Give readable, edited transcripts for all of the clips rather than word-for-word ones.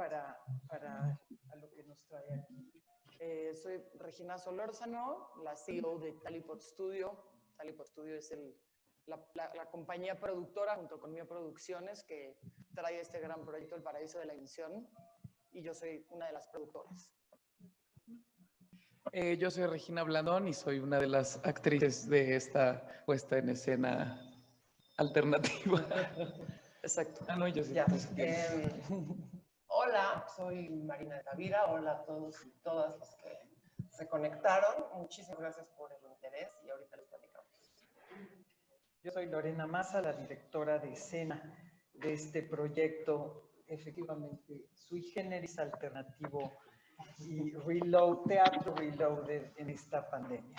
para a lo que nos trae aquí. Soy Regina Solórzano, la CEO de Talipod Studio. Talipod Studio es la compañía productora junto con Mio Producciones que trae este gran proyecto El Paraíso de la Invención, y yo soy una de las productoras. Yo soy Regina Blandón y soy una de las actrices de esta puesta en escena alternativa. Exacto. No, yo sí. Ya. Hola, soy Marina de Tavira. Hola a todos y todas los que se conectaron. Muchísimas gracias por el interés y ahorita les platicamos. Yo soy Lorena Maza, la directora de escena de este proyecto, efectivamente, sui generis alternativo y teatro reloaded en esta pandemia.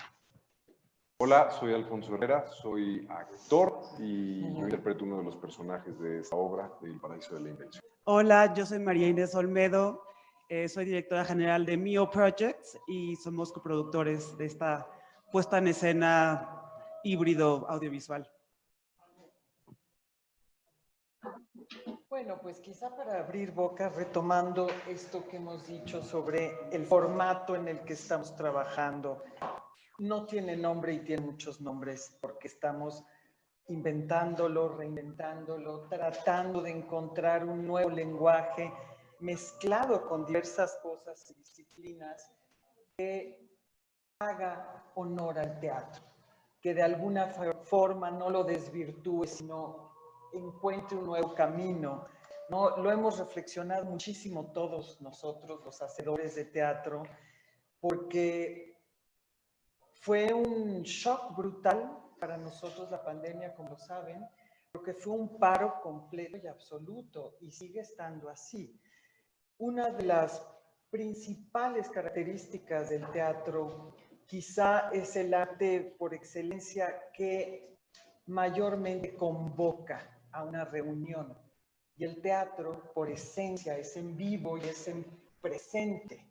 Hola, soy Alfonso Herrera, soy actor y yo interpreto uno de los personajes de esta obra, El Paraíso de la Invención. Hola, yo soy María Inés Olmedo, soy directora general de Mio Projects y somos coproductores de esta puesta en escena híbrido audiovisual. Bueno, pues quizá para abrir boca, retomando esto que hemos dicho sobre el formato en el que estamos trabajando. No tiene nombre y tiene muchos nombres porque estamos inventándolo, reinventándolo, tratando de encontrar un nuevo lenguaje mezclado con diversas cosas y disciplinas que haga honor al teatro, que de alguna forma no lo desvirtúe, sino encuentre un nuevo camino. ¿No? Lo hemos reflexionado muchísimo todos nosotros, los hacedores de teatro, porque fue un shock brutal para nosotros la pandemia, como saben, porque fue un paro completo y absoluto y sigue estando así. Una de las principales características del teatro quizá es el arte por excelencia que mayormente convoca a una reunión. Y el teatro, por esencia, es en vivo y es en presente.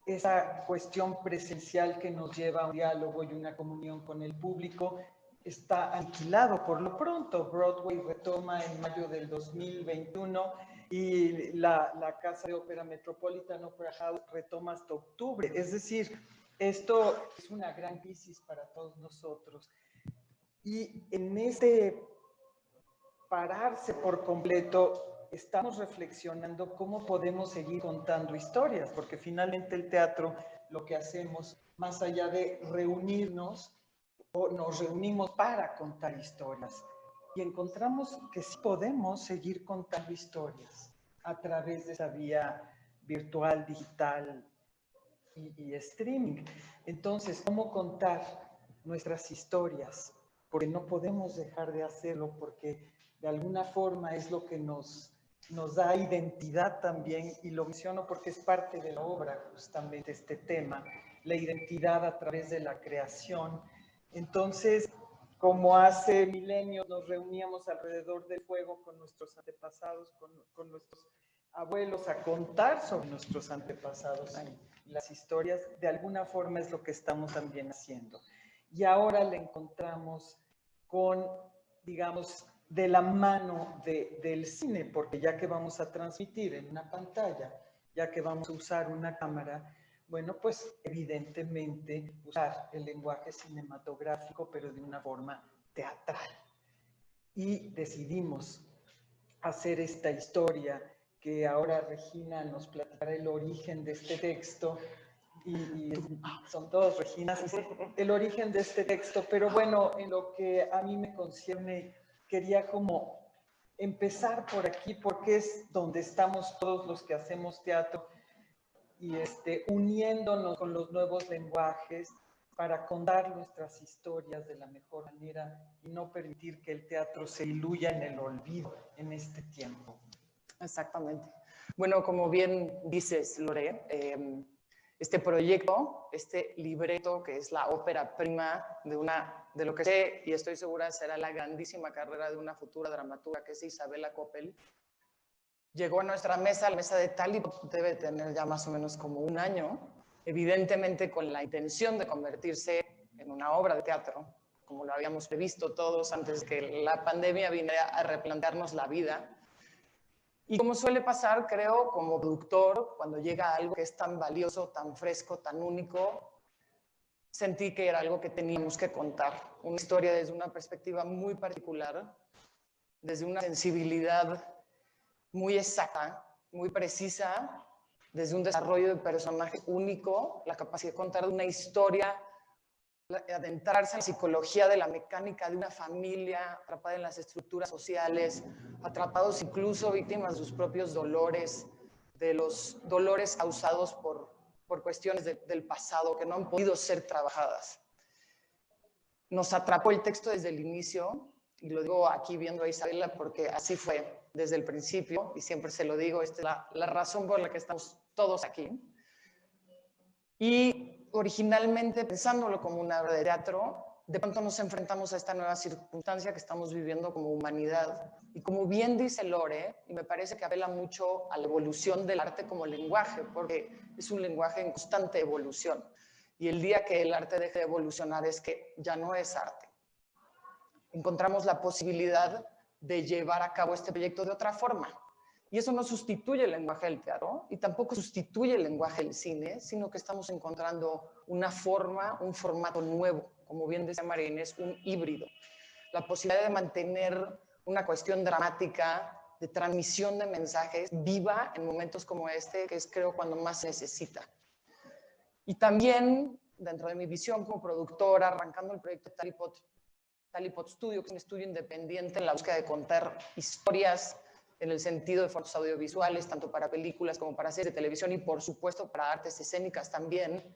Esa cuestión presencial que nos lleva a un diálogo y una comunión con el público está aniquilado por lo pronto. Broadway retoma en mayo del 2021 y la Casa de Ópera Metropolitan Opera House retoma hasta octubre. Es decir, esto es una gran crisis para todos nosotros. Y en este pararse por completo, estamos reflexionando cómo podemos seguir contando historias, porque finalmente el teatro, lo que hacemos, más allá de reunirnos, o nos reunimos para contar historias, y encontramos que sí podemos seguir contando historias a través de esa vía virtual, digital y streaming. Entonces, ¿cómo contar nuestras historias? Porque no podemos dejar de hacerlo, porque de alguna forma es lo que nos da identidad también, y lo menciono porque es parte de la obra justamente este tema, la identidad a través de la creación. Entonces, como hace milenios nos reuníamos alrededor del fuego con nuestros antepasados, con nuestros abuelos, a contar sobre nuestros antepasados y las historias, de alguna forma es lo que estamos también haciendo. Y ahora le encontramos con, digamos, de la mano del cine, porque ya que vamos a transmitir en una pantalla, ya que vamos a usar una cámara, bueno, pues evidentemente usar el lenguaje cinematográfico, pero de una forma teatral. Y decidimos hacer esta historia, que ahora Regina nos platicará el origen de este texto, y son todos Reginas, el origen de este texto, pero bueno, en lo que a mí me concierne, quería como empezar por aquí, porque es donde estamos todos los que hacemos teatro, y uniéndonos con los nuevos lenguajes para contar nuestras historias de la mejor manera y no permitir que el teatro se diluya en el olvido en este tiempo. Exactamente. Bueno, como bien dices, Lore, este proyecto, este libreto, que es la ópera prima de lo que sé y estoy segura será la grandísima carrera de una futura dramaturga, que es Isabella Coppel, llegó a nuestra mesa, la mesa de Talipod debe tener ya más o menos como un año, evidentemente con la intención de convertirse en una obra de teatro, como lo habíamos previsto todos antes que la pandemia viniera a replantearnos la vida. Y como suele pasar, creo, como productor, cuando llega algo que es tan valioso, tan fresco, tan único, sentí que era algo que teníamos que contar. Una historia desde una perspectiva muy particular, desde una sensibilidad muy exacta, muy precisa, desde un desarrollo de personaje único, la capacidad de contar una historia, adentrarse en la psicología de la mecánica de una familia atrapada en las estructuras sociales, atrapados incluso víctimas de sus propios dolores, de los dolores causados por cuestiones del pasado que no han podido ser trabajadas. Nos atrapó el texto desde el inicio, y lo digo aquí viendo a Isabela porque así fue desde el principio, y siempre se lo digo, esta es la razón por la que estamos todos aquí. Y originalmente, pensándolo como una obra de teatro, de pronto nos enfrentamos a esta nueva circunstancia que estamos viviendo como humanidad. Y como bien dice Lore, y me parece que apela mucho a la evolución del arte como lenguaje, porque es un lenguaje en constante evolución. Y el día que el arte deje de evolucionar es que ya no es arte. Encontramos la posibilidad de llevar a cabo este proyecto de otra forma. Y eso no sustituye el lenguaje del teatro y tampoco sustituye el lenguaje del cine, sino que estamos encontrando una forma, un formato nuevo, como bien decía María Inés, un híbrido. La posibilidad de mantener una cuestión dramática, de transmisión de mensajes viva en momentos como este, que es creo cuando más se necesita. Y también, dentro de mi visión como productora, arrancando el proyecto Talipot Studio, que es un estudio independiente en la búsqueda de contar historias en el sentido de formatos audiovisuales, tanto para películas como para series de televisión y, por supuesto, para artes escénicas también,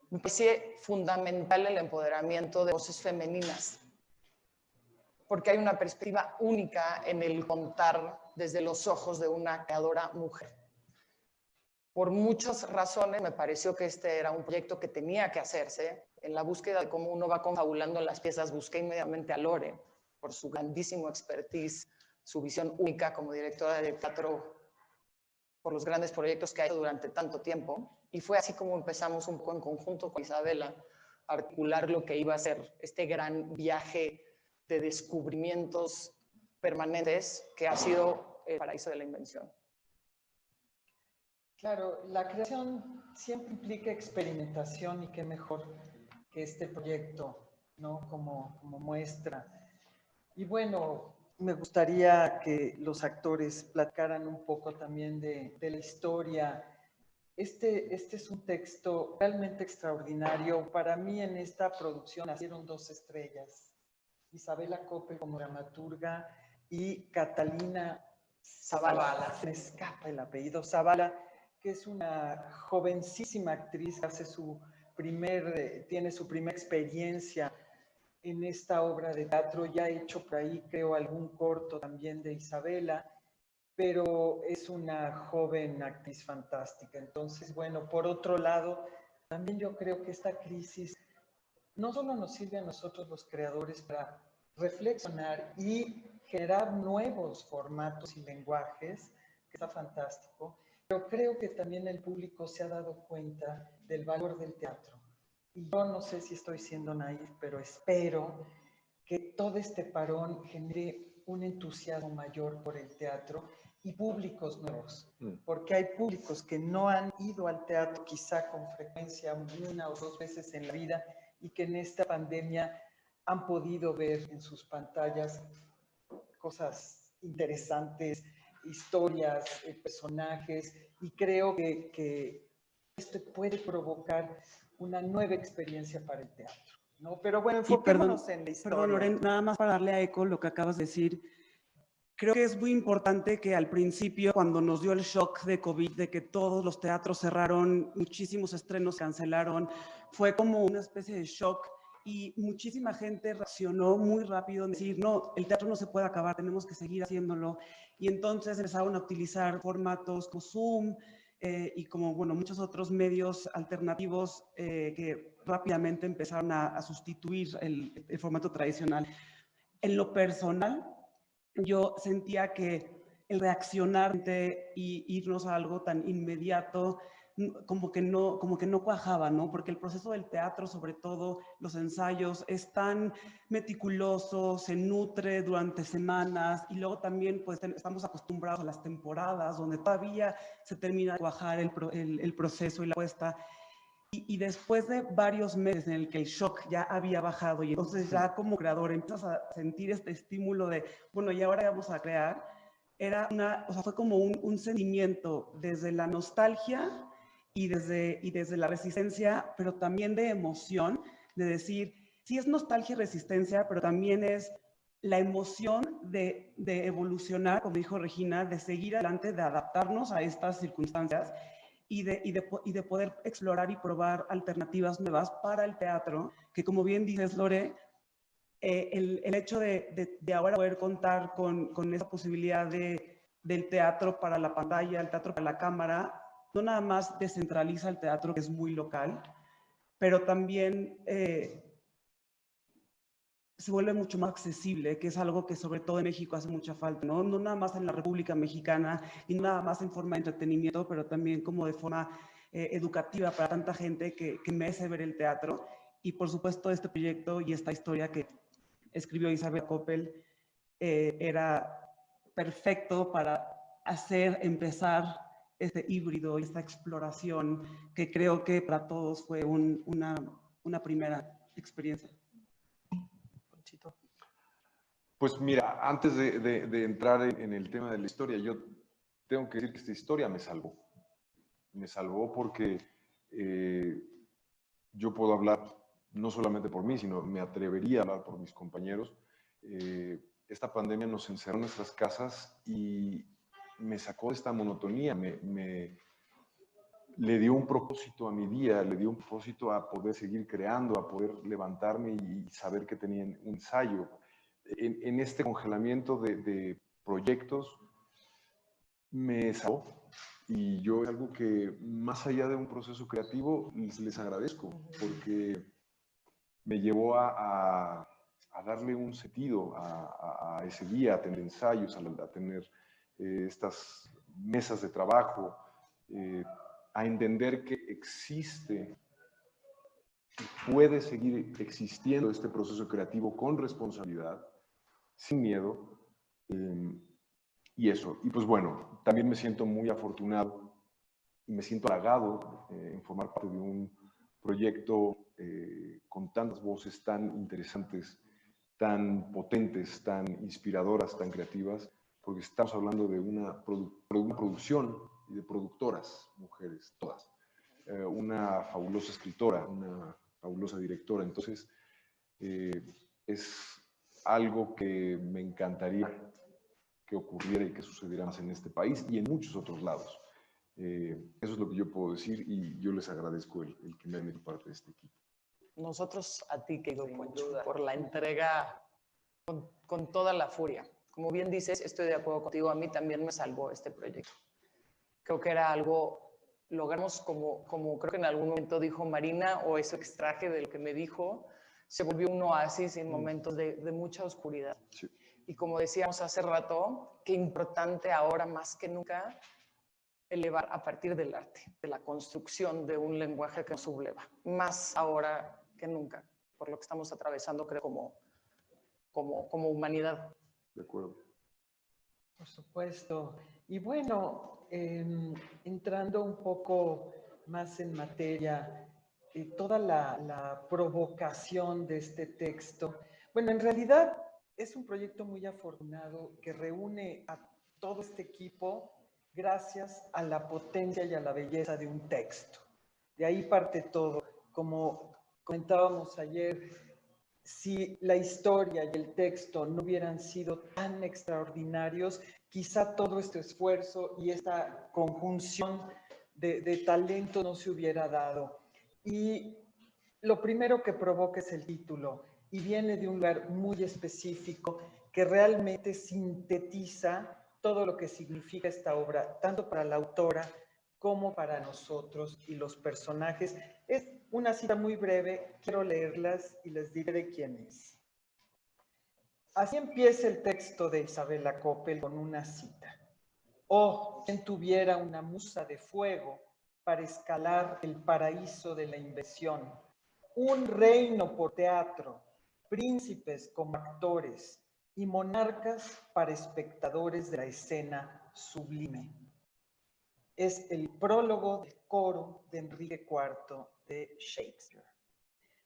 me parece fundamental el empoderamiento de voces femeninas, porque hay una perspectiva única en el contar desde los ojos de una creadora mujer. Por muchas razones me pareció que este era un proyecto que tenía que hacerse. En la búsqueda de cómo uno va confabulando las piezas, busqué inmediatamente a Lore, por su grandísimo expertise, su visión única como directora de teatro, por los grandes proyectos que ha hecho durante tanto tiempo. Y fue así como empezamos un poco en conjunto con Isabela a articular lo que iba a ser este gran viaje de descubrimientos permanentes que ha sido el paraíso de la invención. Claro, la creación siempre implica experimentación y qué mejor que este proyecto, ¿no? Como muestra. Y bueno, me gustaría que los actores platicaran un poco también de la historia. Este es un texto realmente extraordinario. Para mí en esta producción nacieron dos estrellas. Isabela Coppel como dramaturga y Catalina Zavala, se me escapa el apellido, Zavala, que es una jovencísima actriz que hace tiene su primera experiencia en esta obra de teatro. Ya he hecho por ahí, creo, algún corto también de Isabela, pero es una joven actriz fantástica. Entonces, bueno, por otro lado, también yo creo que esta crisis no solo nos sirve a nosotros los creadores para reflexionar y generar nuevos formatos y lenguajes, que está fantástico, pero creo que también el público se ha dado cuenta del valor del teatro. Y yo no sé si estoy siendo naif, pero espero que todo este parón genere un entusiasmo mayor por el teatro y públicos nuevos, porque hay públicos que no han ido al teatro quizá con frecuencia una o dos veces en la vida y que en esta pandemia han podido ver en sus pantallas cosas interesantes, historias, personajes, y creo que esto puede provocar una nueva experiencia para el teatro, ¿no? Pero bueno, enfoquémonos en la historia. Perdón, Loren, nada más para darle a eco lo que acabas de decir. Creo que es muy importante que al principio, cuando nos dio el shock de COVID, de que todos los teatros cerraron, muchísimos estrenos cancelaron, fue como una especie de shock y muchísima gente reaccionó muy rápido en decir, no, el teatro no se puede acabar, tenemos que seguir haciéndolo. Y entonces empezaron a utilizar formatos como Zoom y como, bueno, muchos otros medios alternativos que rápidamente empezaron a sustituir el formato tradicional. En lo personal, yo sentía que el reaccionar y irnos a algo tan inmediato, como que no cuajaba, ¿no? Porque el proceso del teatro, sobre todo los ensayos, es tan meticuloso, se nutre durante semanas y luego también pues estamos acostumbrados a las temporadas donde todavía se termina de cuajar el proceso y la puesta. Y después de varios meses en el que el shock ya había bajado y entonces ya como creador empiezas a sentir este estímulo de, bueno, y ahora vamos a crear, fue como un sentimiento desde la nostalgia y desde la resistencia, pero también de emoción, de decir, sí es nostalgia y resistencia, pero también es la emoción de evolucionar, como dijo Regina, de seguir adelante, de adaptarnos a estas circunstancias y de poder explorar y probar alternativas nuevas para el teatro, que como bien dices, Lore, el hecho de ahora poder contar con esa posibilidad del teatro para la pantalla, el teatro para la cámara, no nada más descentraliza el teatro, que es muy local, pero también se vuelve mucho más accesible, que es algo que sobre todo en México hace mucha falta, ¿no? No nada más en la República Mexicana y no nada más en forma de entretenimiento, pero también como de forma educativa para tanta gente que merece ver el teatro. Y por supuesto este proyecto y esta historia que escribió Isabel Coppel era perfecto para empezar este híbrido y esta exploración que creo que para todos fue una primera experiencia. Pues mira, antes de entrar en el tema de la historia, yo tengo que decir que esta historia me salvó. Me salvó porque yo puedo hablar no solamente por mí, sino me atrevería a hablar por mis compañeros. Esta pandemia nos encerró en nuestras casas y me sacó de esta monotonía, le dio un propósito a mi día, le dio un propósito a poder seguir creando, a poder levantarme y saber que tenía un ensayo. En este congelamiento de proyectos me salvó. Y yo es algo que más allá de un proceso creativo les agradezco, porque me llevó a darle un sentido a ese día, a tener ensayos, a tener estas mesas de trabajo, a entender que existe y puede seguir existiendo este proceso creativo con responsabilidad, sin miedo, y eso. Y pues bueno, también me siento muy afortunado y me siento halagado en formar parte de un proyecto con tantas voces tan interesantes, tan potentes, tan inspiradoras, tan creativas, porque estamos hablando de una producción y de productoras, mujeres, todas. Una fabulosa escritora, una fabulosa directora. Entonces, es algo que me encantaría que ocurriera y que sucediera más en este país y en muchos otros lados. Eso es lo que yo puedo decir y yo les agradezco el que me hayan hecho parte de este equipo. Nosotros a ti, querido Poncho, por la entrega con toda la furia. Como bien dices, estoy de acuerdo contigo, a mí también me salvó este proyecto. Creo que era algo, logramos como creo que en algún momento dijo Marina, o eso extraje de lo que me dijo, se volvió un oasis en momentos de mucha oscuridad. Sí. Y como decíamos hace rato, qué importante ahora más que nunca elevar a partir del arte, de la construcción de un lenguaje que nos subleva, más ahora que nunca, por lo que estamos atravesando, creo, como humanidad. De acuerdo. Por supuesto. Y bueno, entrando un poco más en materia, toda la provocación de este texto, bueno, en realidad es un proyecto muy afortunado que reúne a todo este equipo gracias a la potencia y a la belleza de un texto. De ahí parte todo. Como comentábamos ayer, si la historia y el texto no hubieran sido tan extraordinarios, quizá todo este esfuerzo y esta conjunción de talento no se hubiera dado. Y lo primero que provoca es el título, y viene de un lugar muy específico que realmente sintetiza todo lo que significa esta obra, tanto para la autora como para nosotros y los personajes. Es una cita muy breve, quiero leerlas y les diré de quién es. Así empieza el texto de Isabela Coppel con una cita. Oh, quien tuviera una musa de fuego para escalar el paraíso de la invención. Un reino por teatro, príncipes como actores y monarcas para espectadores de la escena sublime. Es el prólogo del coro de Enrique IV de Shakespeare.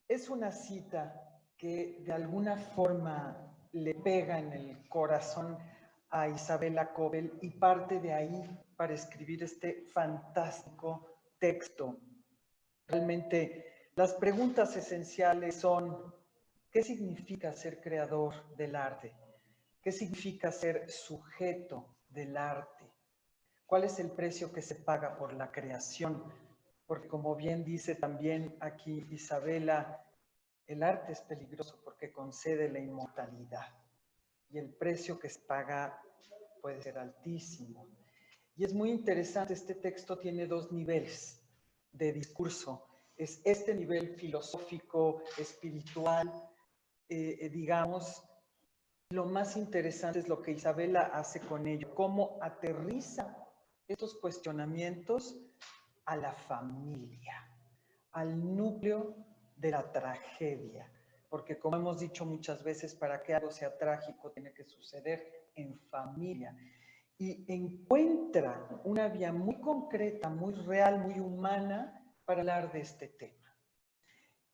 Es una cita que de alguna forma le pega en el corazón a Isabella Cobel y parte de ahí para escribir este fantástico texto. Realmente las preguntas esenciales son: ¿qué significa ser creador del arte? ¿Qué significa ser sujeto del arte? ¿Cuál es el precio que se paga por la creación? Porque como bien dice también aquí Isabella, el arte es peligroso porque concede la inmortalidad y el precio que se paga puede ser altísimo. Y es muy interesante, este texto tiene dos niveles de discurso. Es este nivel filosófico, espiritual, digamos. Lo más interesante es lo que Isabella hace con ello, cómo aterriza estos cuestionamientos a la familia, al núcleo de la tragedia. Porque como hemos dicho muchas veces, para que algo sea trágico tiene que suceder en familia. Y encuentra una vía muy concreta, muy real, muy humana para hablar de este tema.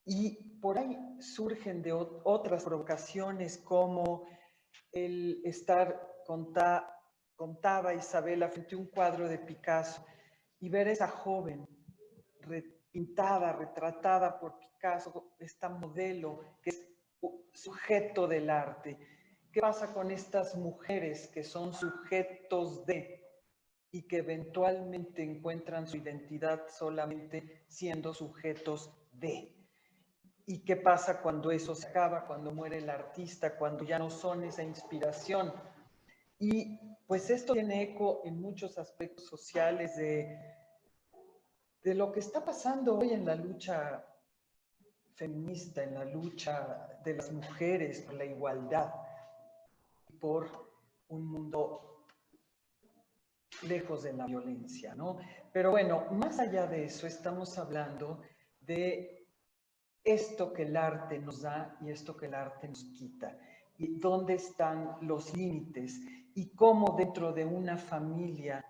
Y por ahí surgen de otras provocaciones como el estar, contaba Isabella, frente a un cuadro de Picasso y ver a esa joven pintada, retratada por Picasso, esta modelo que es sujeto del arte. ¿Qué pasa con estas mujeres que son sujetos de y que eventualmente encuentran su identidad solamente siendo sujetos de? ¿Y qué pasa cuando eso se acaba, cuando muere el artista, cuando ya no son esa inspiración? Y pues esto tiene eco en muchos aspectos sociales de lo que está pasando hoy en la lucha feminista, en la lucha de las mujeres por la igualdad, por un mundo lejos de la violencia, ¿no? Pero bueno, más allá de eso, estamos hablando de esto que el arte nos da y esto que el arte nos quita, y dónde están los límites y cómo dentro de una familia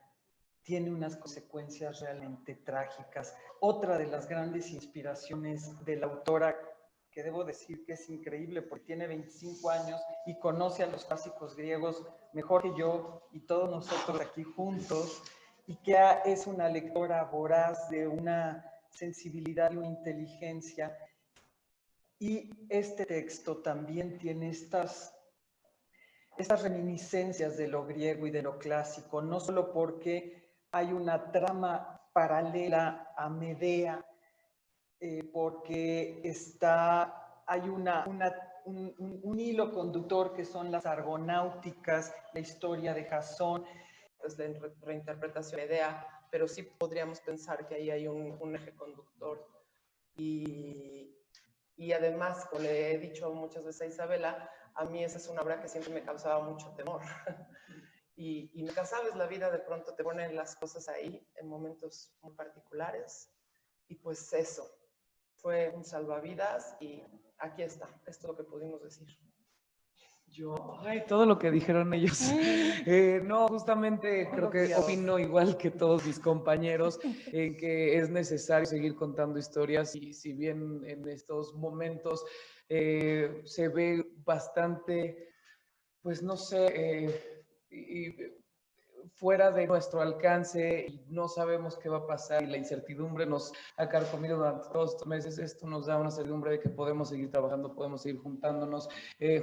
tiene unas consecuencias realmente trágicas. Otra de las grandes inspiraciones de la autora, que debo decir que es increíble porque tiene 25 años y conoce a los clásicos griegos mejor que yo y todos nosotros aquí juntos, y que es una lectora voraz de una sensibilidad y una inteligencia. Y este texto también tiene estas reminiscencias de lo griego y de lo clásico, no solo porque hay una trama paralela a Medea, porque hay un hilo conductor que son las argonáuticas, la historia de Jasón. Es la reinterpretación de Medea, pero sí podríamos pensar que ahí hay un eje conductor. Y además, como le he dicho muchas veces a Isabella, a mí esa es una obra que siempre me causaba mucho temor. Y nunca sabes, la vida de pronto te pone las cosas ahí en momentos muy particulares. Y pues eso, fue un salvavidas y aquí está, esto es lo que pudimos decir. Todo lo que dijeron ellos. No, justamente creo que opino igual que todos mis compañeros en que es necesario seguir contando historias, y si bien en estos momentos se ve bastante, pues no sé, fuera de nuestro alcance y no sabemos qué va a pasar y la incertidumbre nos ha carcomido durante todos estos meses, esto nos da una certidumbre de que podemos seguir trabajando, podemos seguir juntándonos,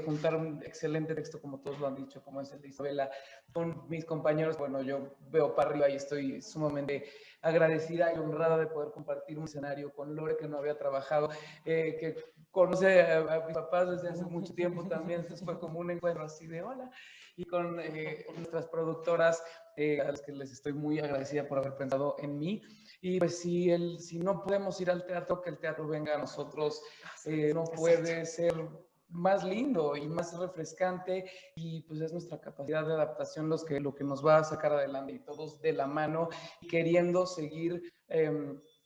juntar un excelente texto como todos lo han dicho, como es el de Isabella, con mis compañeros. Bueno, yo veo para arriba y estoy sumamente agradecida y honrada de poder compartir un escenario con Lore, que no había trabajado, que conoce a mis papás desde hace mucho tiempo también, entonces fue como un encuentro así de hola, y con nuestras productoras, a las que les estoy muy agradecida por haber pensado en mí. Y pues si no podemos ir al teatro, que el teatro venga a nosotros. No puede ser más lindo y más refrescante, y pues es nuestra capacidad de adaptación lo que nos va a sacar adelante, y todos de la mano queriendo seguir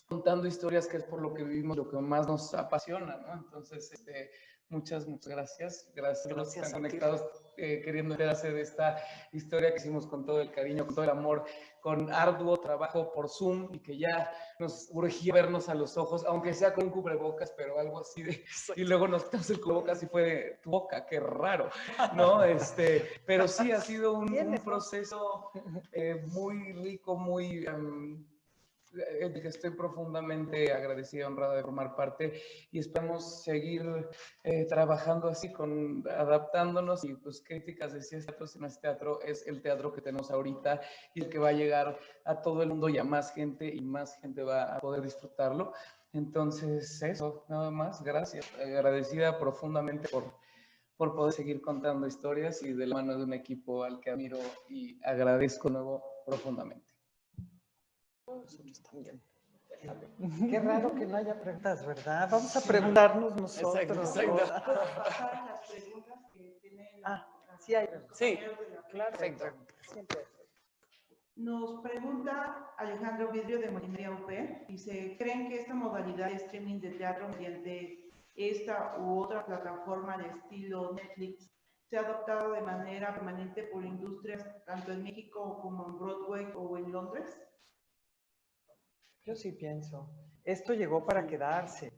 contando historias, que es por lo que vivimos, lo que más nos apasiona, ¿no? Entonces, muchas gracias. Gracias a los que están conectados, queriendo enterarse de esta historia que hicimos con todo el cariño, con todo el amor, con arduo trabajo por Zoom, y que ya nos urgía vernos a los ojos, aunque sea con un cubrebocas, pero algo así de... Y luego nos quitamos el cubrebocas y fue de tu boca, qué raro, ¿no? Pero sí ha sido un proceso muy rico, muy... que estoy profundamente agradecida, honrada de formar parte, y esperamos seguir trabajando así, adaptándonos, y pues críticas decía, este teatro, si no es teatro, es el teatro que tenemos ahorita y el que va a llegar a todo el mundo y a más gente, y más gente va a poder disfrutarlo. Entonces, eso, nada más, gracias, agradecida profundamente por poder seguir contando historias, y de la mano de un equipo al que admiro y agradezco nuevo profundamente. Nosotros también. Qué raro que no haya preguntas, ¿verdad? Vamos a preguntarnos nosotros. Exacto. Las preguntas que tienen. Sí hay. Sí, Claro. perfecto. Siempre. Nos pregunta Alejandro Vidrio de Molinería UP, dice, ¿creen que esta modalidad de streaming de teatro mediante esta u otra plataforma de estilo Netflix se ha adoptado de manera permanente por industrias tanto en México como en Broadway o en Londres? Yo sí pienso. Esto llegó para quedarse.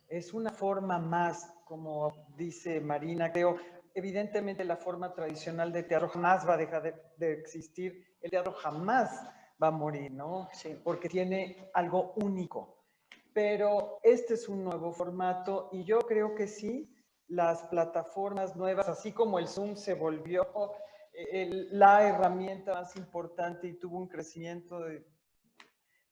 Es una forma más, como dice Marina, creo. Evidentemente la forma tradicional de teatro jamás va a dejar de existir. El teatro jamás va a morir, ¿no? Sí. Porque tiene algo único. Pero este es un nuevo formato, y yo creo que sí, las plataformas nuevas, así como el Zoom se volvió la herramienta más importante y tuvo un crecimiento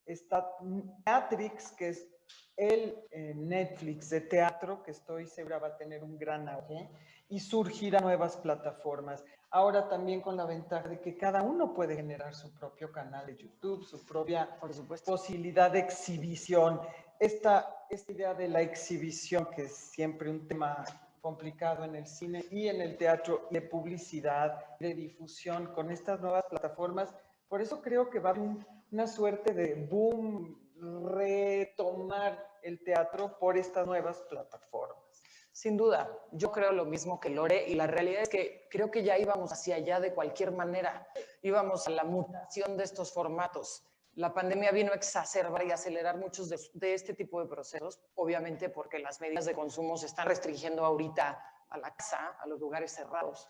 está Teatrix, que es el Netflix de teatro, que estoy segura va a tener un gran auge, y surgirán nuevas plataformas. Ahora también con la ventaja de que cada uno puede generar su propio canal de YouTube, su propia posibilidad de exhibición. Esta idea de la exhibición, que es siempre un tema complicado en el cine y en el teatro, de publicidad, de difusión, con estas nuevas plataformas. Por eso creo que va a haber una suerte de boom, retomar el teatro por estas nuevas plataformas. Sin duda, yo creo lo mismo que Lore, y la realidad es que creo que ya íbamos hacia allá de cualquier manera, íbamos a la mutación de estos formatos. La pandemia vino a exacerbar y acelerar muchos de este tipo de procesos, obviamente porque las medidas de consumo se están restringiendo ahorita a la casa, a los lugares cerrados.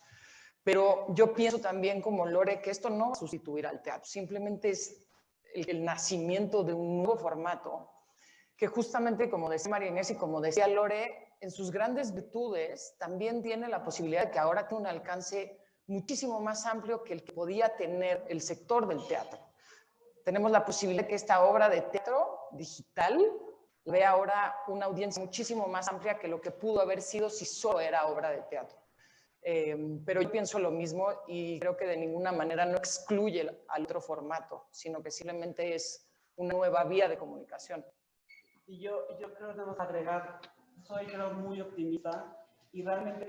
Pero yo pienso también como Lore que esto no va a sustituir al teatro, simplemente es el nacimiento de un nuevo formato que justamente, como decía María Inés y como decía Lore, en sus grandes virtudes también tiene la posibilidad de que ahora tiene un alcance muchísimo más amplio que el que podía tener el sector del teatro. Tenemos la posibilidad de que esta obra de teatro digital vea ahora una audiencia muchísimo más amplia que lo que pudo haber sido si solo era obra de teatro. Pero yo pienso lo mismo, y creo que de ninguna manera no excluye al otro formato, sino que simplemente es una nueva vía de comunicación. Y yo creo que debo agregar, soy creo muy optimista, y realmente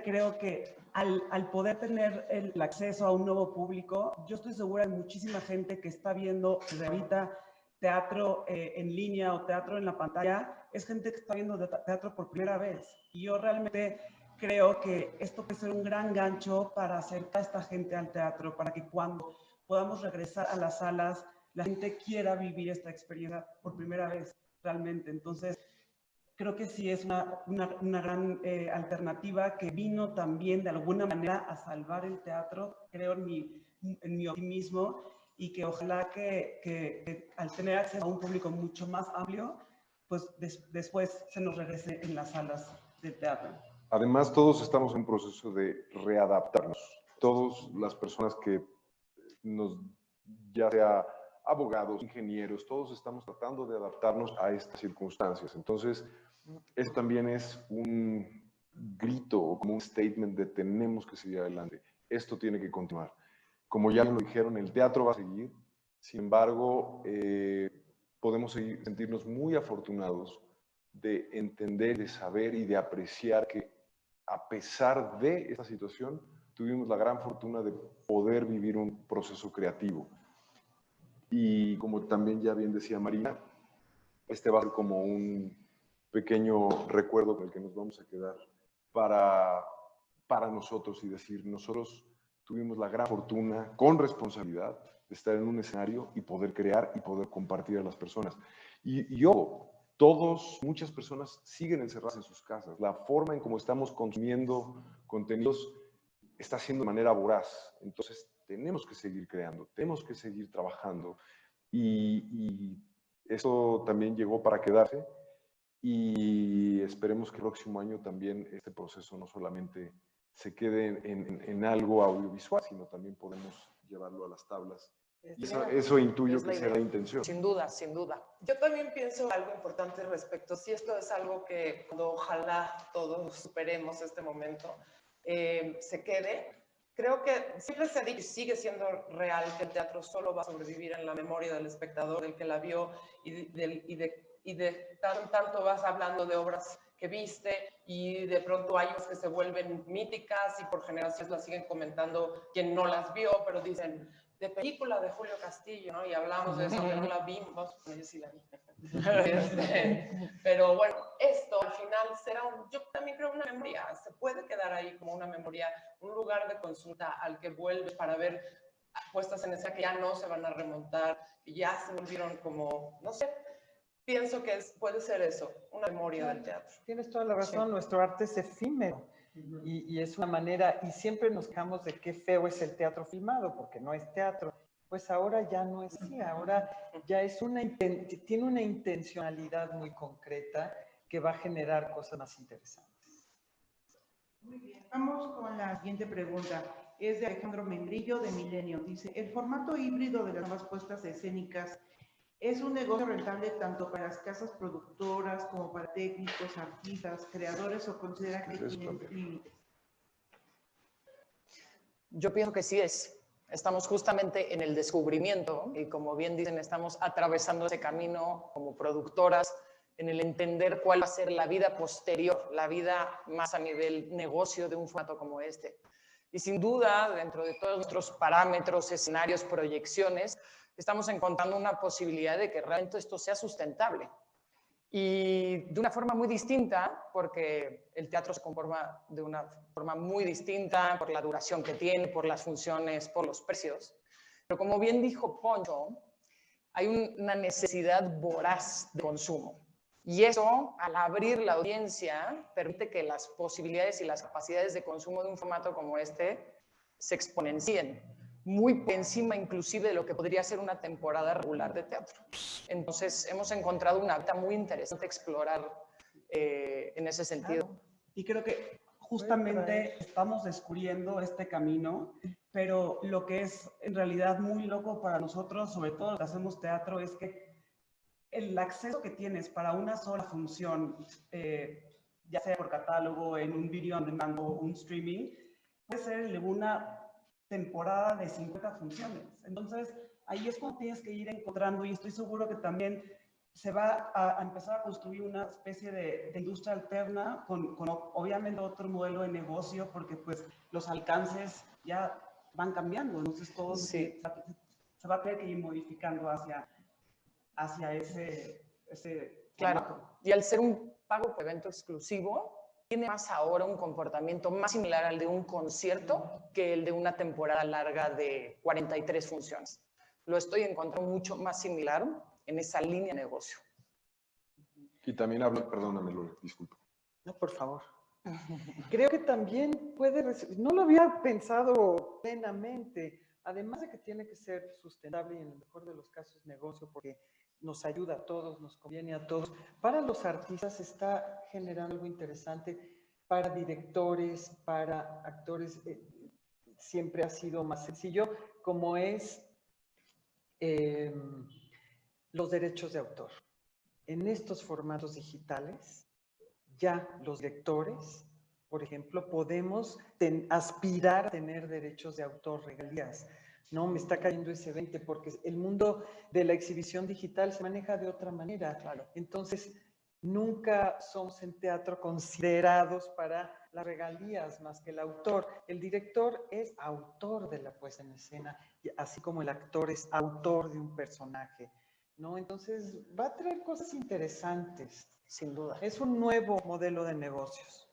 creo que al poder tener el acceso a un nuevo público, yo estoy segura de muchísima gente que está viendo ahorita teatro en línea o teatro en la pantalla, es gente que está viendo teatro por primera vez. Y yo realmente creo que esto puede ser un gran gancho para acercar a esta gente al teatro, para que cuando podamos regresar a las salas, la gente quiera vivir esta experiencia por primera vez realmente. Entonces, creo que sí es una gran alternativa que vino también de alguna manera a salvar el teatro, creo en mi optimismo, y que ojalá que al tener acceso a un público mucho más amplio, pues después se nos regrese en las salas de teatro. Además, todos estamos en un proceso de readaptarnos. Todas las personas que ya sea abogados, ingenieros, todos estamos tratando de adaptarnos a estas circunstancias. Entonces, eso también es un grito, como un statement de tenemos que seguir adelante. Esto tiene que continuar. Como ya lo dijeron, el teatro va a seguir. Sin embargo, podemos sentirnos muy afortunados de entender, de saber y de apreciar que a pesar de esta situación, tuvimos la gran fortuna de poder vivir un proceso creativo. Y como también ya bien decía Marina, este va a ser como un pequeño recuerdo con el que nos vamos a quedar para nosotros y decir, nosotros tuvimos la gran fortuna, con responsabilidad, de estar en un escenario y poder crear y poder compartir a las personas. Y muchas personas siguen encerradas en sus casas. La forma en cómo estamos consumiendo contenidos está siendo de manera voraz. Entonces, tenemos que seguir creando, tenemos que seguir trabajando. Y eso también llegó para quedarse. Y esperemos que el próximo año también este proceso no solamente se quede en algo audiovisual, sino también podemos llevarlo a las tablas. Y eso intuyo que será la intención. Sin duda, sin duda. Yo también pienso algo importante respecto, si esto es algo que cuando ojalá todos superemos este momento, se quede. Creo que siempre se ha dicho y sigue siendo real que el teatro solo va a sobrevivir en la memoria del espectador, del que la vio y de tanto vas hablando de obras que viste y de pronto hay unas que se vuelven míticas y por generaciones las siguen comentando quien no las vio, pero dicen de película de Julio Castillo, ¿no? Y hablamos de eso, que no la vimos, bueno, yo sí la vi. Pero bueno, esto al final será yo también creo una memoria, se puede quedar ahí como una memoria, un lugar de consulta al que vuelves para ver puestas en escena que ya no se van a remontar, que ya se volvieron como, no sé, pienso que puede ser eso, una memoria del teatro. Tienes toda la razón, sí. Nuestro arte es efímero y es una manera, y siempre nos quejamos de qué feo es el teatro filmado, porque no es teatro. Pues ahora ya no es así, ahora ya es tiene una intencionalidad muy concreta que va a generar cosas más interesantes. Muy bien, vamos con la siguiente pregunta. Es de Alejandro Membrillo, de Milenio. Dice, ¿el formato híbrido de las nuevas puestas escénicas es un negocio rentable tanto para las casas productoras como para técnicos, artistas, creadores o considera que tienen límites? Yo pienso que sí es. Estamos justamente en el descubrimiento y como bien dicen, estamos atravesando ese camino como productoras en el entender cuál va a ser la vida posterior, la vida más a nivel negocio de un formato como este. Y sin duda, dentro de todos nuestros parámetros, escenarios, proyecciones, estamos encontrando una posibilidad de que realmente esto sea sustentable. Y de una forma muy distinta, porque el teatro se conforma de una forma muy distinta por la duración que tiene, por las funciones, por los precios. Pero como bien dijo Poncho, hay una necesidad voraz de consumo. Y eso, al abrir la audiencia, permite que las posibilidades y las capacidades de consumo de un formato como este se exponencien, muy por encima inclusive de lo que podría ser una temporada regular de teatro. Entonces, hemos encontrado una ruta muy interesante explorar en ese sentido. Y creo que justamente estamos descubriendo este camino, pero lo que es en realidad muy loco para nosotros, sobre todo los que hacemos teatro, es que el acceso que tienes para una sola función, ya sea por catálogo, en un video on demand o un streaming, puede ser el de una temporada de 50 funciones. Entonces, ahí es cuando tienes que ir encontrando, y estoy seguro que también se va a empezar a construir una especie de industria alterna con obviamente otro modelo de negocio, porque pues los alcances ya van cambiando, entonces todo sí. se va a tener que ir modificando hacia ese claro, formato. Y al ser un pago por evento exclusivo, tiene más ahora un comportamiento más similar al de un concierto que el de una temporada larga de 43 funciones. Lo estoy encontrando mucho más similar en esa línea de negocio. Y también hablo, perdóname, Lore, disculpa. No, por favor. Creo que también no lo había pensado plenamente, además de que tiene que ser sustentable y en el mejor de los casos negocio, porque nos ayuda a todos, nos conviene a todos. Para los artistas está generando algo interesante, para directores, para actores, siempre ha sido más sencillo, como es los derechos de autor. En estos formatos digitales, ya los lectores, por ejemplo, podemos aspirar a tener derechos de autor, regalías. No, me está cayendo ese 20 porque el mundo de la exhibición digital se maneja de otra manera. Claro. Entonces, Nunca somos en teatro considerados para las regalías más que el autor. El director es autor de la puesta en escena, así como el actor es autor de un personaje, ¿no? Entonces va a traer cosas interesantes. Sin duda. Es un nuevo modelo de negocios.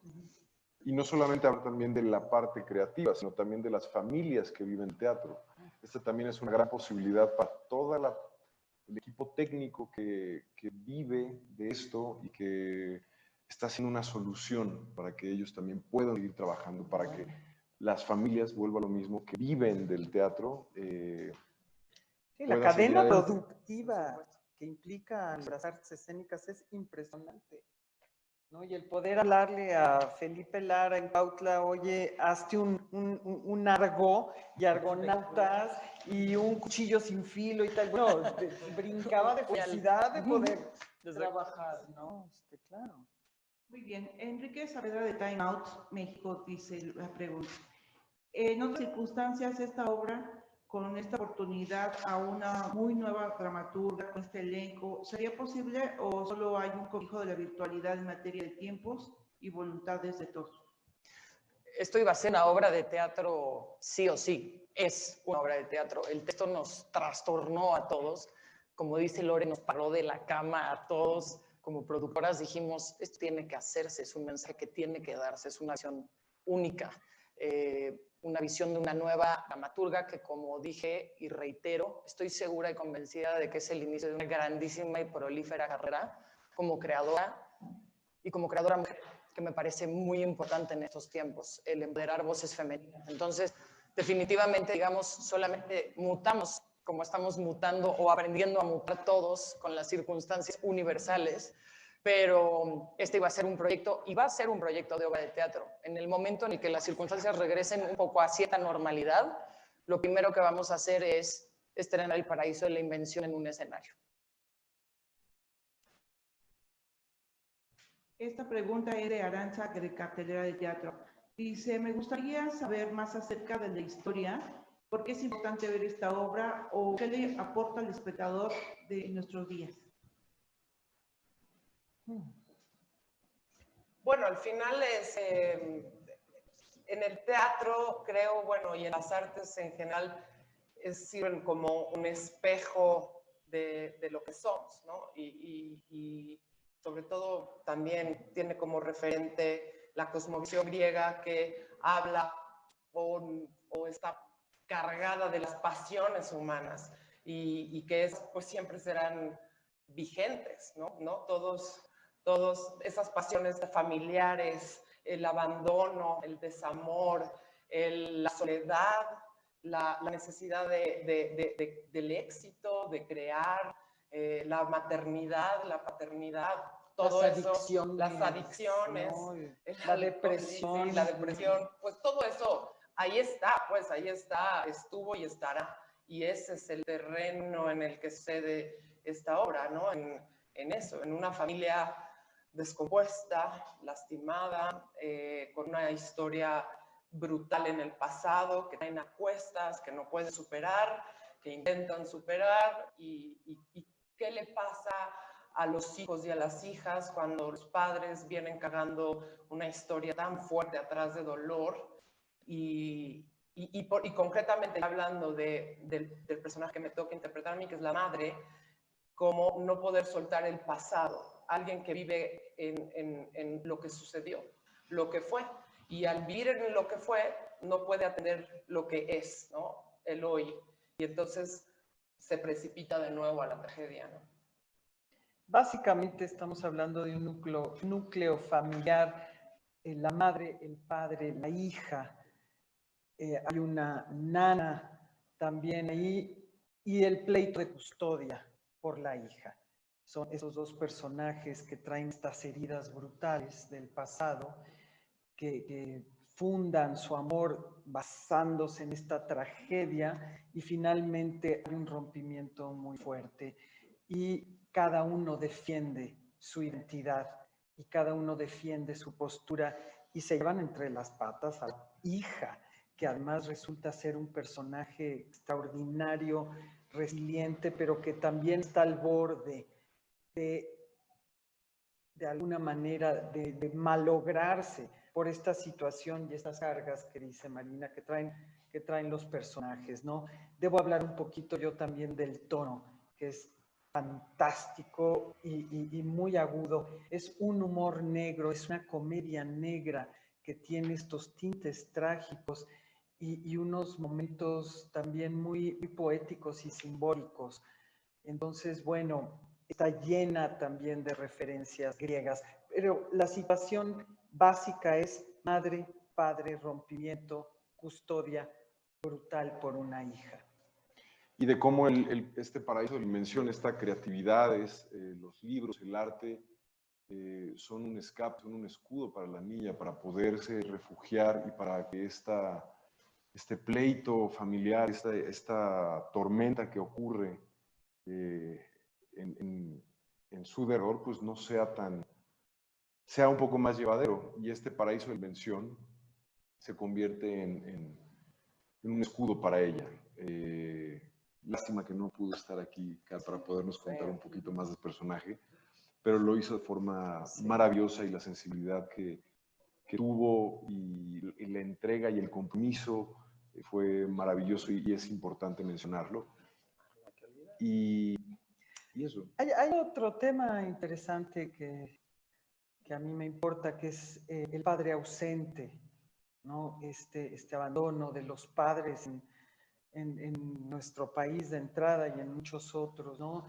Y no solamente hablar también de la parte creativa, sino también de las familias que viven teatro. Esta también es una gran posibilidad para todo el equipo técnico que vive de esto y que está haciendo una solución para que ellos también puedan seguir trabajando, para que las familias, vuelva a lo mismo, que viven del teatro. Sí, la cadena productiva que implica las artes escénicas es impresionante, ¿no? Y el poder hablarle a Felipe Lara en Cuautla, oye, hazte un argo y argonautas y un cuchillo sin filo y tal. Bueno, brincaba de felicidad de poder trabajar, ¿no? Claro. Muy bien. Enrique Saavedra de Time Out México dice la pregunta. En otras circunstancias, esta obra, con esta oportunidad a una muy nueva dramaturga, con este elenco, ¿sería posible o solo hay un cobijo de la virtualidad en materia de tiempos y voluntades de todos? Esto iba a ser una obra de teatro sí o sí, es una obra de teatro. El texto nos trastornó a todos, como dice Lore, nos paró de la cama a todos. Como productoras dijimos, esto tiene que hacerse, es un mensaje que tiene que darse, es una visión única, una visión de una nueva dramaturga que, como dije y reitero, estoy segura y convencida de que es el inicio de una grandísima y prolífera carrera como creadora y como creadora mujer, que me parece muy importante en estos tiempos, el empoderar voces femeninas. Entonces, definitivamente, digamos, solamente mutamos como estamos mutando o aprendiendo a mutar todos con las circunstancias universales, pero este iba a ser un proyecto y va a ser un proyecto de obra de teatro. En el momento en el que las circunstancias regresen un poco a cierta normalidad, lo primero que vamos a hacer es estrenar El Paraíso de la Invención en un escenario. Esta pregunta es de Aranza, de cartelera de teatro. Dice, me gustaría saber más acerca de la historia, por qué es importante ver esta obra o qué le aporta al espectador de nuestros días. Bueno, al final es, en el teatro, creo, bueno, y en las artes en general, sirven como un espejo de lo que somos, ¿no? Y sobre todo también tiene como referente la cosmovisión griega que habla o está cargada de las pasiones humanas y que pues siempre serán vigentes, ¿no? Todas esas pasiones familiares, el abandono, el desamor, la soledad, la necesidad del éxito, de crear, la maternidad, la paternidad, todo eso, las adicciones, ¿no? La depresión. Sí, la depresión, pues todo eso, ahí está, estuvo y estará. Y ese es el terreno en el que sucede esta obra, ¿no? En eso, en una familia descompuesta, lastimada, con una historia brutal en el pasado, que traen a cuestas, que no pueden superar, que intentan superar, y qué le pasa a los hijos y a las hijas cuando los padres vienen cargando una historia tan fuerte atrás de dolor, y concretamente hablando del personaje que me toca interpretar a mí, que es la madre, como no poder soltar el pasado, alguien que vive en lo que sucedió, lo que fue, y al vivir en lo que fue, no puede atender lo que es, ¿no? El hoy, y entonces se precipita de nuevo a la tragedia, ¿no? Básicamente estamos hablando de un núcleo familiar, la madre, el padre, la hija, hay una nana también ahí, y el pleito de custodia por la hija. Son esos dos personajes que traen estas heridas brutales del pasado, que fundan su amor basándose en esta tragedia, y finalmente hay un rompimiento muy fuerte y cada uno defiende su identidad y cada uno defiende su postura, y se llevan entre las patas a la hija, que además resulta ser un personaje extraordinario, resiliente, pero que también está al borde de de alguna manera de malograrse por esta situación y estas cargas que dice Marina que traen los personajes, ¿no? Debo hablar un poquito yo también del tono, que es fantástico y muy agudo. Es un humor negro, es una comedia negra que tiene estos tintes trágicos y unos momentos también muy poéticos y simbólicos. Entonces, bueno, está llena también de referencias griegas, pero la situación básica es madre, padre, rompimiento, custodia brutal por una hija. Y de cómo este paraíso menciona esta creatividad, los libros, el arte, son un escape, son un escudo para la niña, para poderse refugiar y para que este pleito familiar, esta tormenta que ocurre en su derror, pues no sea un poco más llevadero. Y este paraíso de invención se convierte en un escudo para ella. Lástima que no pudo estar aquí para podernos contar un poquito más del personaje, pero lo hizo de forma maravillosa y la sensibilidad que tuvo y la entrega y el compromiso fue maravilloso y es importante mencionarlo. Y eso. Hay otro tema interesante que a mí me importa, que es el padre ausente, ¿no? Este abandono de los padres en nuestro país de entrada y en muchos otros, ¿no?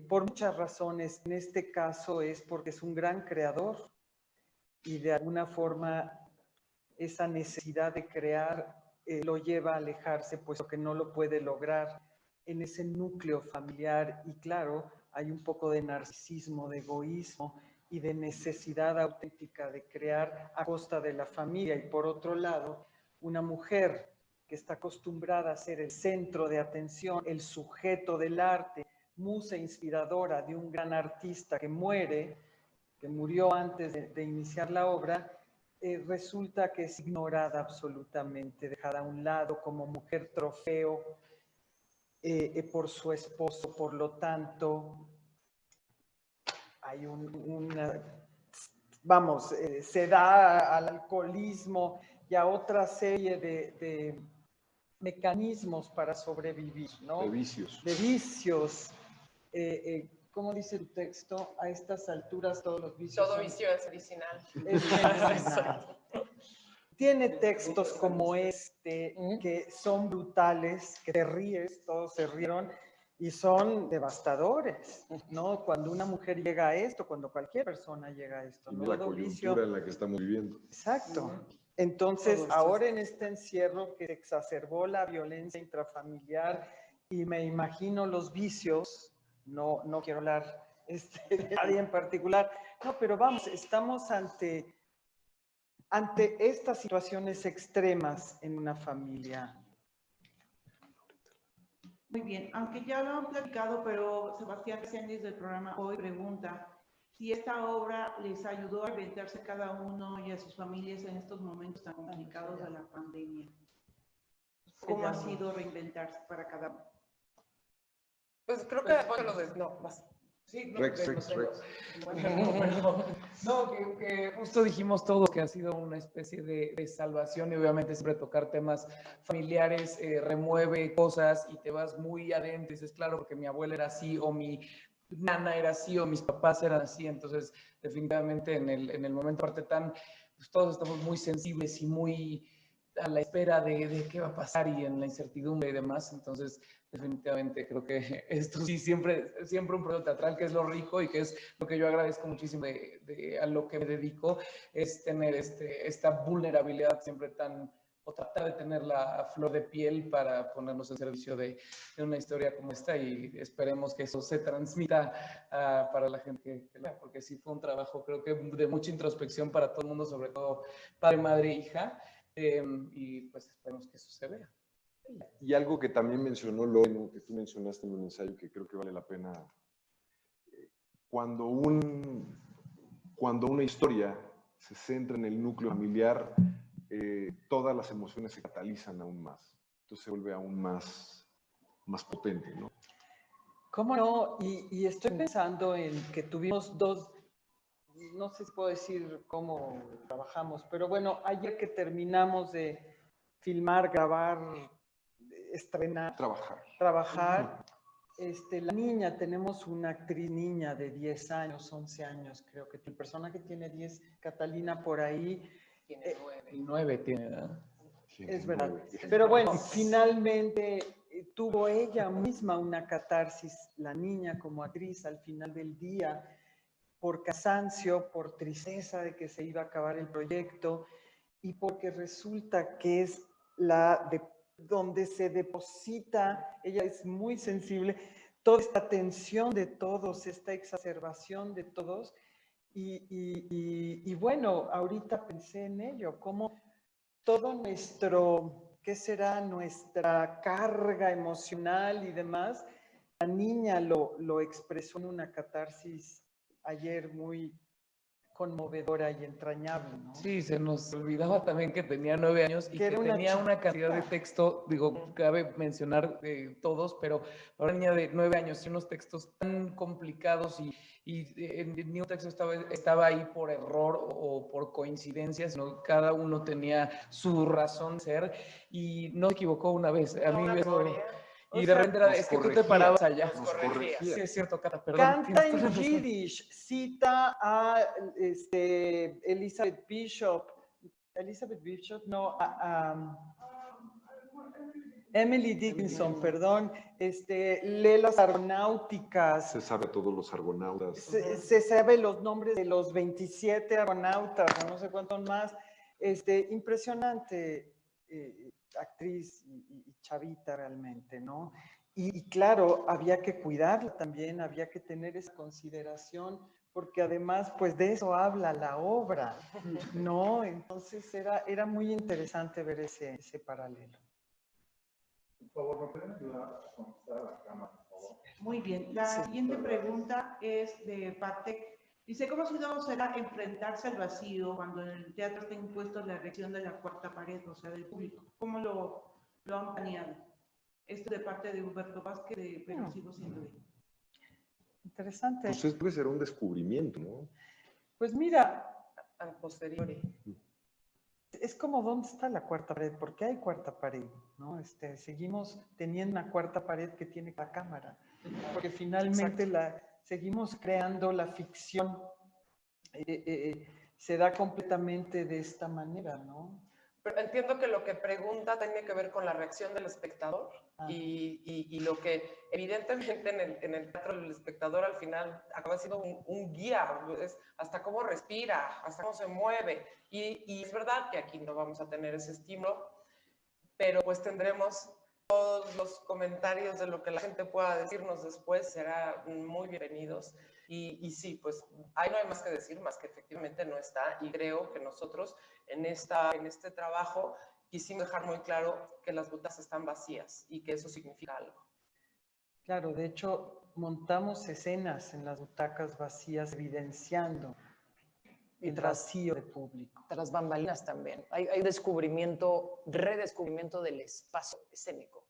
Por muchas razones. En este caso es porque es un gran creador y de alguna forma esa necesidad de crear lo lleva a alejarse, puesto que no lo puede lograr en ese núcleo familiar. Y claro, hay un poco de narcisismo, de egoísmo y de necesidad auténtica de crear a costa de la familia. Y por otro lado, una mujer que está acostumbrada a ser el centro de atención, el sujeto del arte, musa inspiradora de un gran artista que murió antes de iniciar la obra, resulta que es ignorada absolutamente, dejada a un lado como mujer trofeo por su esposo. Por lo tanto, hay se da al alcoholismo y a otra serie de mecanismos para sobrevivir, ¿no? De vicios. De vicios. ¿Cómo dice el texto? A estas alturas todos los vicios. Todo vicio es original. Es original. Tiene textos como este que son brutales, que te ríes, todos se rieron, y son devastadores, ¿no? Cuando una mujer llega a esto, cuando cualquier persona llega a esto, ¿no? La coyuntura en la que estamos viviendo. Exacto. Entonces, ahora en este encierro que exacerbó la violencia intrafamiliar, y me imagino los vicios, no quiero hablar de nadie en particular, no, pero vamos, estamos ante estas situaciones extremas en una familia. Muy bien, aunque ya lo han platicado, pero Sebastián Reséndiz del programa Hoy pregunta si esta obra les ayudó a reinventarse cada uno y a sus familias en estos momentos tan complicados de la pandemia. ¿Cómo ha sido reinventarse para cada uno? Pues creo que no, más. Sí, Rex. No, que justo dijimos todos que ha sido una especie de salvación, y obviamente siempre tocar temas familiares remueve cosas y te vas muy adentro y dices, claro, porque mi abuela era así, o mi nana era así, o mis papás eran así. Entonces definitivamente en el momento aparte pues todos estamos muy sensibles y muy a la espera de qué va a pasar y en la incertidumbre y demás. Entonces definitivamente creo que esto sí siempre un proyecto teatral, que es lo rico y que es lo que yo agradezco muchísimo a lo que me dedico, es tener esta vulnerabilidad siempre o tratar de tenerla a flor de piel para ponernos en servicio de una historia como esta, y esperemos que eso se transmita para la gente que la, porque sí fue un trabajo, creo que de mucha introspección para todo el mundo, sobre todo padre, madre, hija, y pues esperemos que eso se vea. Y algo que también mencionó Lorena, que tú mencionaste en un ensayo, que creo que vale la pena, cuando una historia se centra en el núcleo familiar, todas las emociones se catalizan aún más, entonces se vuelve aún más potente, ¿no? ¿Cómo no? Y estoy pensando en que tuvimos dos no sé si puedo decir cómo trabajamos, pero bueno, ayer que terminamos de filmar, grabar, estrenar, trabajar, la niña, tenemos una actriz niña de 10 años, 11 años, creo que el personaje tiene 10, Catalina por ahí. Tiene 9. 9 tiene, ¿verdad? Es verdad. Pero bueno, finalmente tuvo ella misma una catarsis, la niña como actriz al final del día, por cansancio, por tristeza de que se iba a acabar el proyecto y porque resulta que es donde se deposita, ella es muy sensible, toda esta tensión de todos, esta exacerbación de todos. Y bueno, ahorita pensé en ello, cómo todo ¿qué será? Nuestra carga emocional y demás, la niña lo expresó en una catarsis ayer muy conmovedora y entrañable, ¿no? Sí, se nos olvidaba también que tenía 9 años y que tenía una cantidad de texto, digo, cabe mencionar todos, pero una niña de 9 años y unos textos tan complicados y ni un texto estaba ahí por error o por coincidencia, sino cada uno tenía su razón de ser y no se equivocó una vez. A mí eso... Y de repente era, es que tú te parabas allá. Nos corregía. Sí, es cierto, Cata, perdón. Canta en Yiddish, cita a Elizabeth Bishop, no, Emily Dickinson, perdón, lee las argonáuticas. Se sabe todos los argonautas. Se sabe los nombres de los 27 argonautas, no sé cuántos más. Impresionante actriz y chavita realmente, ¿no? Y claro, había que cuidarla también, había que tener esa consideración, porque además, pues de eso habla la obra, ¿no? Entonces era muy interesante ver ese paralelo. Por favor, ¿me pueden ayudar a contestar a la cámara, por favor? Muy bien. La siguiente pregunta es de Patek. Dice, ¿cómo será enfrentarse al vacío cuando en el teatro está impuesto la erección de la cuarta pared, o sea, del público? ¿Cómo lo han planeado? Esto de parte de Humberto Vázquez, pero sigo siendo él. Interesante. Entonces puede ser un descubrimiento, ¿no? Pues mira, A posteriori. es como dónde está la cuarta pared, porque hay cuarta pared, ¿no? Seguimos teniendo una cuarta pared que tiene la cámara, porque finalmente seguimos creando la ficción, se da completamente de esta manera, ¿no? Pero entiendo que lo que pregunta tiene que ver con la reacción del espectador y lo que evidentemente en el teatro el espectador al final acaba siendo un guía, es hasta cómo respira, hasta cómo se mueve y es verdad que aquí no vamos a tener ese estímulo, pero pues tendremos todos los comentarios de lo que la gente pueda decirnos después, serán muy bienvenidos. Y sí, pues ahí no hay más que decir, más que efectivamente no está. Y creo que nosotros en este trabajo quisimos dejar muy claro que las butacas están vacías y que eso significa algo. Claro, de hecho, montamos escenas en las butacas vacías evidenciando el vacío de público. Tras bambalinas también. Hay redescubrimiento del espacio escénico,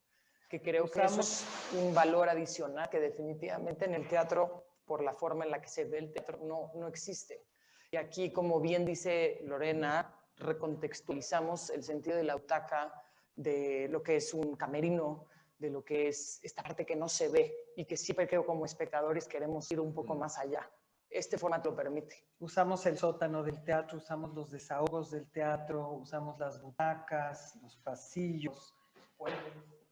que creo que eso es un valor adicional que definitivamente en el teatro, por la forma en la que se ve el teatro, no existe. Y aquí, como bien dice Lorena, recontextualizamos el sentido de la butaca, de lo que es un camerino, de lo que es esta parte que no se ve y que siempre creo como espectadores queremos ir un poco más allá. Este formato lo permite. Usamos el sótano del teatro, usamos los desahogos del teatro, usamos las butacas, los pasillos,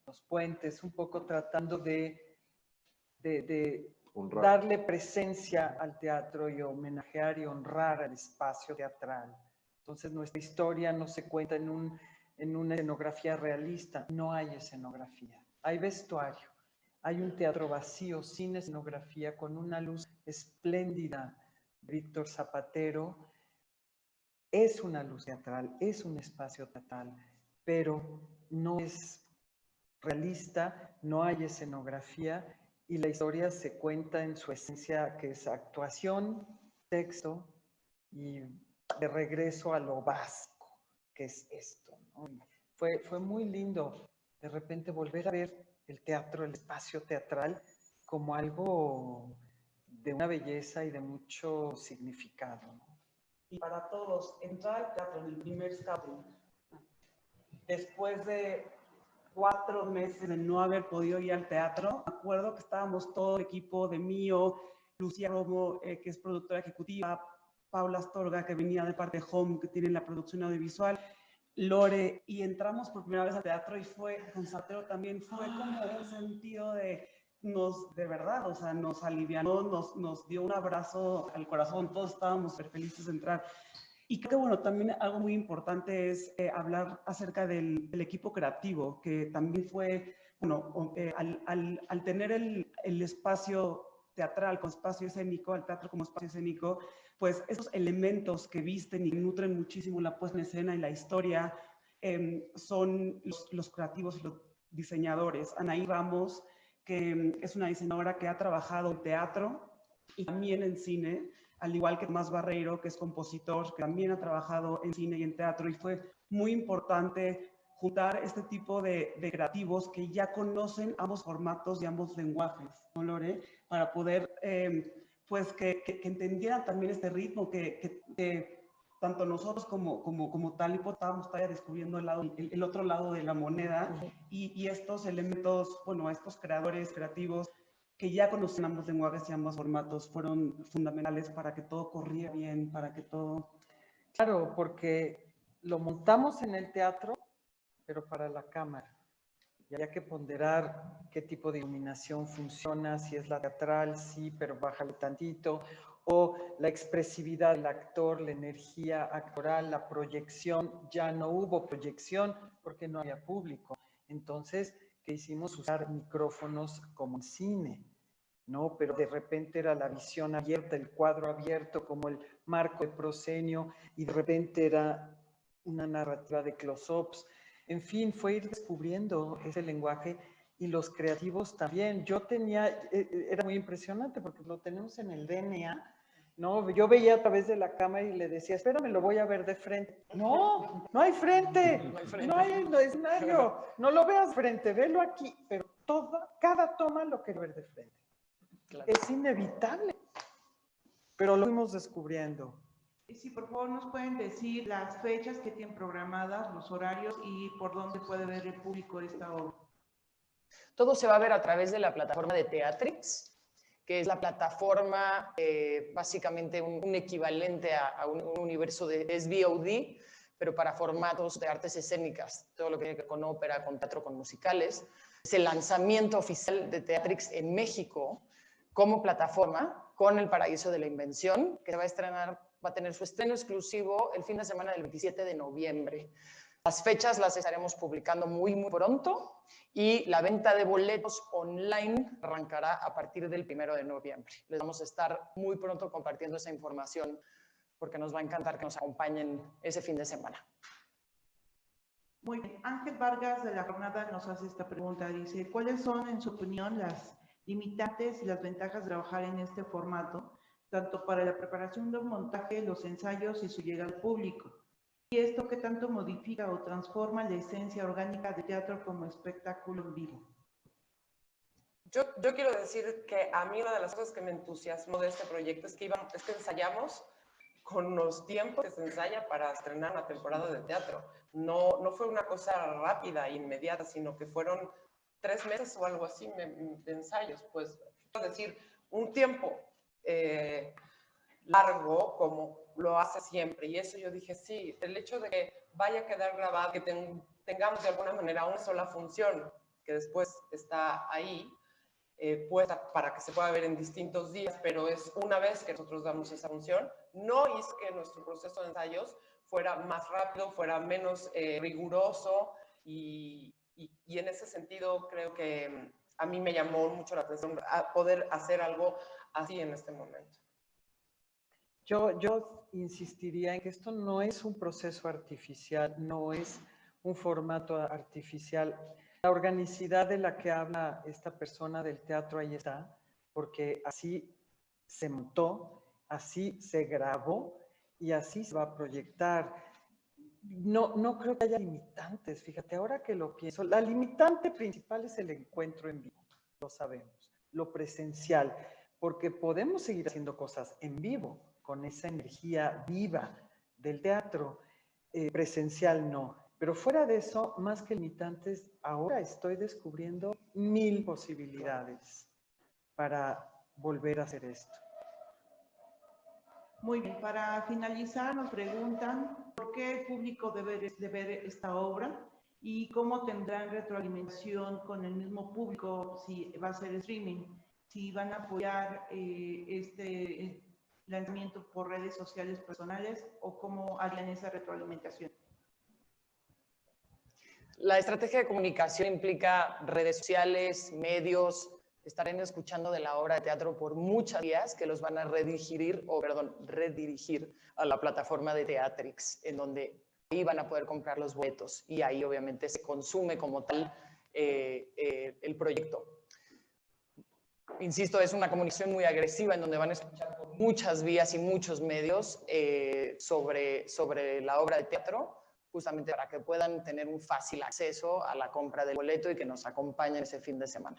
los puentes, un poco tratando de darle presencia al teatro y homenajear y honrar al espacio teatral. Entonces nuestra historia no se cuenta en una escenografía realista, no hay escenografía, hay vestuario. Hay un teatro vacío, sin escenografía, con una luz espléndida. Víctor Zapatero es una luz teatral, es un espacio teatral, pero no es realista, no hay escenografía y la historia se cuenta en su esencia, que es actuación, texto y de regreso a lo básico, que es esto, ¿no? Fue muy lindo de repente volver a ver el teatro, el espacio teatral, como algo de una belleza y de mucho significado, ¿no? Y para todos, entrar al teatro en el primer scouting, después de 4 meses de no haber podido ir al teatro, me acuerdo que estábamos todo el equipo de Mío, Lucía Romo, que es productora ejecutiva, Paula Astorga, que venía de parte de Home, que tiene la producción audiovisual, Lore, y entramos por primera vez al teatro y fue, con Satero también, fue como un sentido de verdad, o sea, nos alivianó, nos dio un abrazo al corazón, todos estábamos súper felices de entrar. Y creo que, bueno, también algo muy importante es hablar acerca del equipo creativo, que también fue, bueno, al tener el espacio teatral como espacio escénico, al teatro como espacio escénico, pues esos elementos que visten y nutren muchísimo la puesta en escena y la historia son los creativos y los diseñadores. Anaí Ramos, que es una diseñadora que ha trabajado en teatro y también en cine, al igual que Tomás Barreiro, que es compositor, que también ha trabajado en cine y en teatro, y fue muy importante juntar este tipo de creativos que ya conocen ambos formatos y ambos lenguajes, ¿no, Lore? Para poder, pues, que entendieran también este ritmo, que tanto nosotros como Talipo estábamos todavía descubriendo el otro lado de la moneda, y estos elementos, bueno, estos creadores creativos que ya conocen ambos lenguajes y ambos formatos fueron fundamentales para que todo corriera bien, para que todo... Claro, porque lo montamos en el teatro, pero para la cámara. Y había que ponderar qué tipo de iluminación funciona, si es la teatral, sí, pero bájale tantito, o la expresividad del actor, la energía actoral, la proyección. Ya no hubo proyección porque no había público. Entonces, ¿qué hicimos? Usar micrófonos como en cine, ¿no? Pero de repente era la visión abierta, el cuadro abierto como el marco de proscenio, y de repente era una narrativa de close-ups. En fin, fue ir descubriendo ese lenguaje, y los creativos también. Era muy impresionante porque lo tenemos en el DNA, ¿no? Yo veía a través de la cámara y le decía, espérame, lo voy a ver de frente. No, no hay frente, no hay escenario, no lo veas frente, velo aquí, pero cada toma lo quiero ver de frente. Claro. Es inevitable, pero lo fuimos descubriendo. Y si por favor nos pueden decir las fechas que tienen programadas, los horarios y por dónde puede ver el público esta obra. Todo se va a ver a través de la plataforma de Teatrix, que es la plataforma, básicamente un equivalente a un universo de SVOD, pero para formatos de artes escénicas, todo lo que tiene que ver con ópera, con teatro, con musicales. Es el lanzamiento oficial de Teatrix en México como plataforma, con El Paraíso de la Invención, que se va a estrenar, va a tener su estreno exclusivo el fin de semana del 27 de noviembre. Las fechas las estaremos publicando muy, muy pronto, y la venta de boletos online arrancará a partir del 1 de noviembre. Les vamos a estar muy pronto compartiendo esa información porque nos va a encantar que nos acompañen ese fin de semana. Muy bien. Ángel Vargas de La Jornada nos hace esta pregunta. Dice, ¿cuáles son, en su opinión, las limitantes y las ventajas de trabajar en este formato, tanto para la preparación de un montaje, los ensayos y su llegada al público? ¿Y esto qué tanto modifica o transforma la esencia orgánica de teatro como espectáculo en vivo? Yo quiero decir que a mí una de las cosas que me entusiasmó de este proyecto es que ensayamos con los tiempos que se ensaya para estrenar una temporada de teatro. No fue una cosa rápida e inmediata, sino que fueron 3 meses o algo así de ensayos. Pues, es decir, un tiempo largo como lo hace siempre. Y eso yo dije, sí, el hecho de que vaya a quedar grabado, que tengamos de alguna manera una sola función que después está ahí, pues para que se pueda ver en distintos días, pero es una vez que nosotros damos esa función, no hizo que nuestro proceso de ensayos fuera más rápido, fuera menos riguroso, y en ese sentido creo que a mí me llamó mucho la atención a poder hacer algo así en este momento. Yo insistiría en que esto no es un proceso artificial, no es un formato artificial. La organicidad de la que habla esta persona del teatro ahí está, porque así se montó, así se grabó y así se va a proyectar. No creo que haya limitantes, fíjate, ahora que lo pienso, la limitante principal es el encuentro en vivo, lo sabemos, lo presencial, porque podemos seguir haciendo cosas en vivo, con esa energía viva del teatro, presencial no. Pero fuera de eso, más que limitantes, ahora estoy descubriendo 1000 posibilidades para volver a hacer esto. Muy bien, para finalizar nos preguntan por qué el público debe de ver esta obra y cómo tendrán retroalimentación con el mismo público si va a ser streaming, si van a apoyar este lanzamiento por redes sociales personales o cómo harían esa retroalimentación. La estrategia de comunicación implica redes sociales, medios. Estarán escuchando de la obra de teatro por muchos días que los van a redirigir a la plataforma de Teatrix, en donde ahí van a poder comprar los boletos y ahí obviamente se consume como tal el proyecto. Insisto, es una comunicación muy agresiva en donde van a escuchar por muchas vías y muchos medios sobre la obra de teatro, justamente para que puedan tener un fácil acceso a la compra del boleto y que nos acompañen ese fin de semana.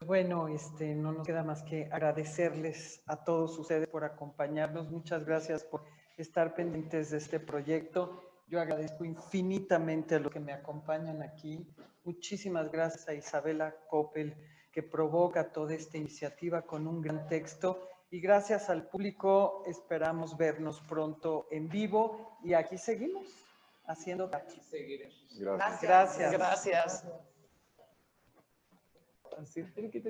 Bueno, no nos queda más que agradecerles a todos ustedes por acompañarnos. Muchas gracias por estar pendientes de este proyecto. Yo agradezco infinitamente a los que me acompañan aquí. Muchísimas gracias a Isabela Coppel, que provoca toda esta iniciativa con un gran texto. Y gracias al público, esperamos vernos pronto en vivo. Y aquí seguimos haciendo teatro. Seguiremos. Gracias. Gracias. Gracias. Así, thank you.